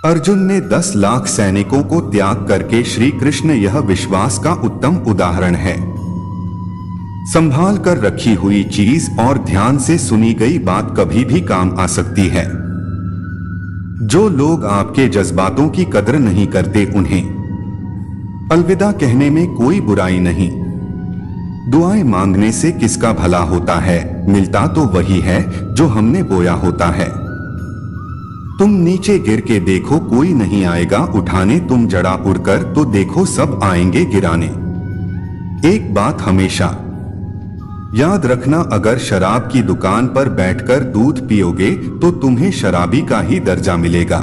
अर्जुन ने 10 लाख सैनिकों को त्याग करके श्री कृष्ण यह विश्वास का उत्तम उदाहरण है। संभाल कर रखी हुई चीज और ध्यान से सुनी गई बात कभी भी काम आ सकती है। जो लोग आपके जज्बातों की कदर नहीं करते उन्हें अलविदा कहने में कोई बुराई नहीं। दुआएं मांगने से किसका भला होता है, मिलता तो वही है जो हमने बोया होता है। तुम नीचे गिर के देखो कोई नहीं आएगा उठाने, तुम जड़ा उड़कर तो देखो सब आएंगे गिराने। एक बात हमेशा याद रखना, अगर शराब की दुकान पर बैठकर दूध पियोगे तो तुम्हें शराबी का ही दर्जा मिलेगा,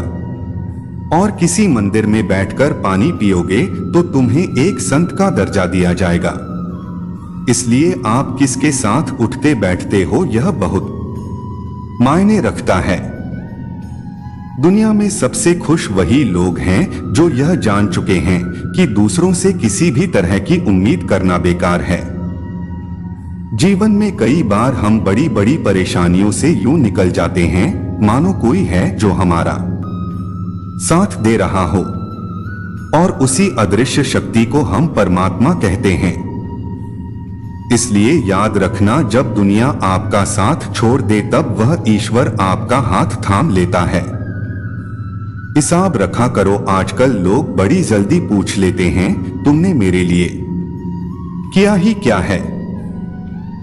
और किसी मंदिर में बैठकर पानी पियोगे तो तुम्हें एक संत का दर्जा दिया जाएगा। इसलिए आप किसके साथ उठते बैठते हो यह बहुत मायने रखता है। दुनिया में सबसे खुश वही लोग हैं जो यह जान चुके हैं कि दूसरों से किसी भी तरह की उम्मीद करना बेकार है। जीवन में कई बार हम बड़ी बड़ी परेशानियों से यूं निकल जाते हैं मानो कोई है जो हमारा साथ दे रहा हो, और उसी अदृश्य शक्ति को हम परमात्मा कहते हैं। इसलिए याद रखना, जब दुनिया आपका साथ छोड़ दे तब वह ईश्वर आपका हाथ थाम लेता है। हिसाब रखा करो, आजकल लोग बड़ी जल्दी पूछ लेते हैं तुमने मेरे लिए किया ही क्या है।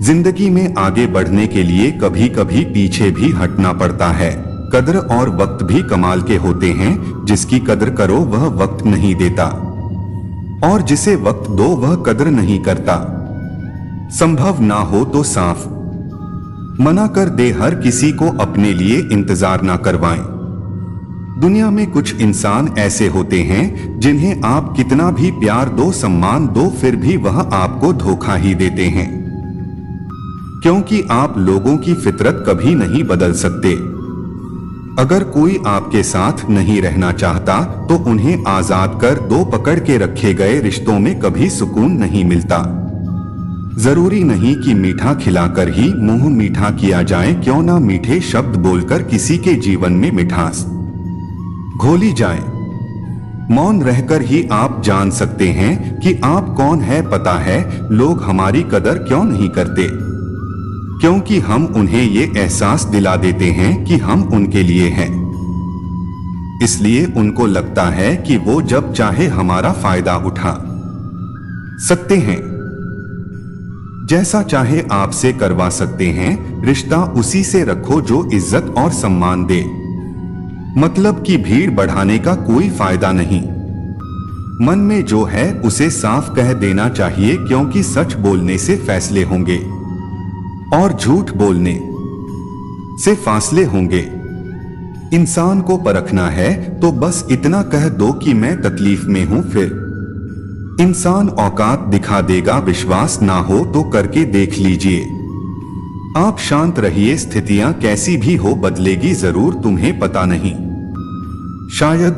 जिंदगी में आगे बढ़ने के लिए कभी कभी पीछे भी हटना पड़ता है। कद्र और वक्त भी कमाल के होते हैं, जिसकी कद्र करो वह वक्त नहीं देता, और जिसे वक्त दो वह कद्र नहीं करता। संभव ना हो तो साफ मना कर दे, हर किसी को अपने लिए इंतजार ना करवाएं। दुनिया में कुछ इंसान ऐसे होते हैं जिन्हें आप कितना भी प्यार दो, सम्मान दो, फिर भी वह आपको धोखा ही देते हैं, क्योंकि आप लोगों की फितरत कभी नहीं बदल सकते। अगर कोई आपके साथ नहीं रहना चाहता तो उन्हें आजाद कर दो, पकड़ के रखे गए रिश्तों में कभी सुकून नहीं मिलता। जरूरी नहीं कि मीठा खिलाकर ही मुंह मीठा किया जाए, क्यों ना मीठे शब्द बोलकर किसी के जीवन में मिठास घोली जाए। मौन रहकर ही आप जान सकते हैं कि आप कौन है। पता है लोग हमारी कदर क्यों नहीं करते, क्योंकि हम उन्हें ये एहसास दिला देते हैं कि हम उनके लिए हैं। इसलिए उनको लगता है कि वो जब चाहे हमारा फायदा उठा सकते हैं, जैसा चाहे आपसे करवा सकते हैं। रिश्ता उसी से रखो जो इज्जत और सम्मान दे। मतलब की भीड़ बढ़ाने का कोई फायदा नहीं। मन में जो है उसे साफ कह देना चाहिए, क्योंकि सच बोलने से फैसले होंगे और झूठ बोलने से फासले होंगे। इंसान को परखना है तो बस इतना कह दो कि मैं तकलीफ में हूं, फिर इंसान औकात दिखा देगा। विश्वास ना हो तो करके देख लीजिए। आप शांत रहिए, स्थितियां कैसी भी हो बदलेगी जरूर, तुम्हें पता नहीं। शायद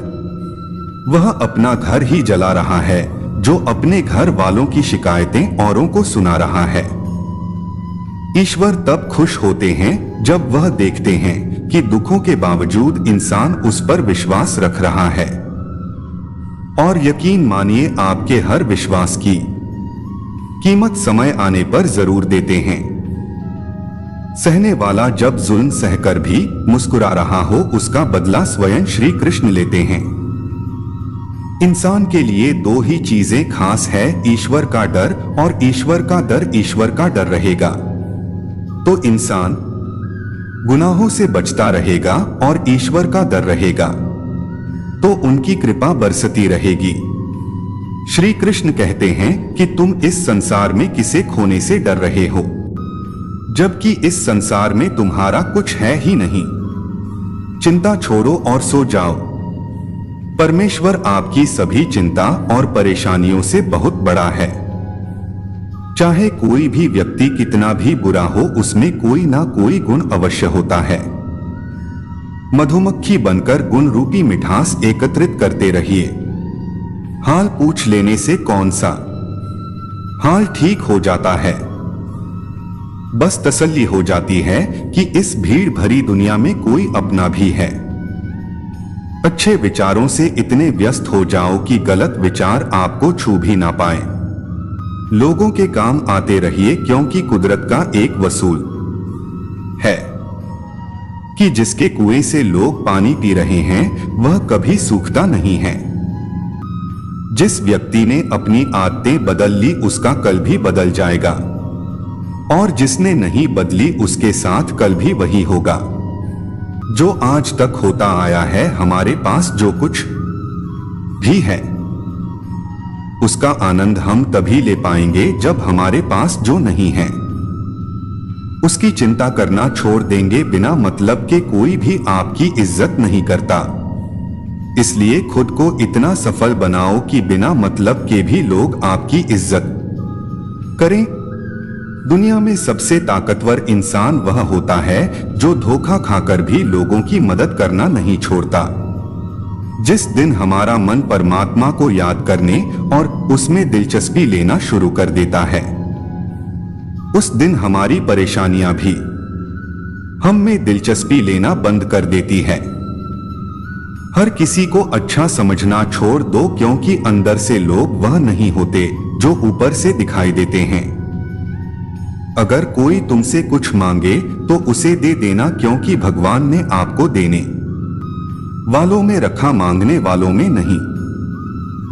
वह अपना घर ही जला रहा है जो अपने घर वालों की शिकायतें औरों को सुना रहा है। ईश्वर तब खुश होते हैं जब वह देखते हैं कि दुखों के बावजूद इंसान उस पर विश्वास रख रहा है। और यकीन मानिए, आपके हर विश्वास की कीमत समय आने पर जरूर देते हैं। सहने वाला जब जुल्म सहकर भी मुस्कुरा रहा हो, उसका बदला स्वयं श्री कृष्ण लेते हैं। इंसान के लिए दो ही चीजें खास है, ईश्वर का डर और ईश्वर का डर। ईश्वर का डर रहेगा तो इंसान गुनाहों से बचता रहेगा, और ईश्वर का डर रहेगा तो उनकी कृपा बरसती रहेगी। श्री कृष्ण कहते हैं कि तुम इस संसार में किसे खोने से डर रहे हो, जबकि इस संसार में तुम्हारा कुछ है ही नहीं। चिंता छोड़ो और सो जाओ। परमेश्वर आपकी सभी चिंता और परेशानियों से बहुत बड़ा है। चाहे कोई भी व्यक्ति कितना भी बुरा हो, उसमें कोई ना कोई गुण अवश्य होता है। मधुमक्खी बनकर गुण रूपी मिठास एकत्रित करते रहिए। हाल पूछ लेने से कौन सा हाल ठीक हो जाता है। बस तसल्ली हो जाती है कि इस भीड़ भरी दुनिया में कोई अपना भी है। अच्छे विचारों से इतने व्यस्त हो जाओ कि गलत विचार आपको छू भी ना पाए। लोगों के काम आते रहिए, क्योंकि कुदरत का एक वसूल है कि जिसके कुएं से लोग पानी पी रहे हैं वह कभी सूखता नहीं है। जिस व्यक्ति ने अपनी आदतें बदल ली उसका कल भी बदल जाएगा, और जिसने नहीं बदली उसके साथ कल भी वही होगा। जो आज तक होता आया है, हमारे पास जो कुछ भी है उसका आनंद हम तभी ले पाएंगे जब हमारे पास जो नहीं है उसकी चिंता करना छोड़ देंगे। बिना मतलब के कोई भी आपकी इज्जत नहीं करता, इसलिए खुद को इतना सफल बनाओ कि बिना मतलब के भी लोग आपकी इज्जत करें। दुनिया में सबसे ताकतवर इंसान वह होता है जो धोखा खाकर भी लोगों की मदद करना नहीं छोड़ता। जिस दिन हमारा मन परमात्मा को याद करने और उसमें दिलचस्पी लेना शुरू कर देता है, उस दिन हमारी परेशानियां भी हम में दिलचस्पी लेना बंद कर देती है। हर किसी को अच्छा समझना छोड़ दो, क्योंकि अंदर से लोग वह नहीं होते जो ऊपर से दिखाई देते हैं। अगर कोई तुमसे कुछ मांगे तो उसे दे देना, क्योंकि भगवान ने आपको देने वालों में रखा, मांगने वालों में नहीं।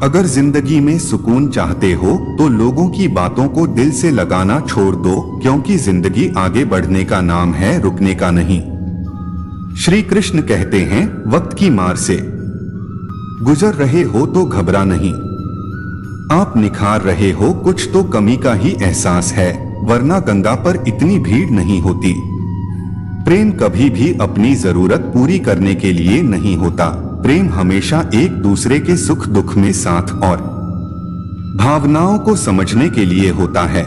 अगर जिंदगी में सुकून चाहते हो तो लोगों की बातों को दिल से लगाना छोड़ दो, क्योंकि जिंदगी आगे बढ़ने का नाम है, रुकने का नहीं। श्री कृष्ण कहते हैं, वक्त की मार से गुजर रहे हो तो घबरा नहीं। आप निखार रहे हो, कुछ तो कमी का ही एहसास है, वरना गंगा पर इतनी भीड़ नहीं होती। प्रेम कभी भी अपनी जरूरत पूरी करने के लिए नहीं होता। प्रेम हमेशा एक दूसरे के सुख दुख में साथ और भावनाओं को समझने के लिए होता है।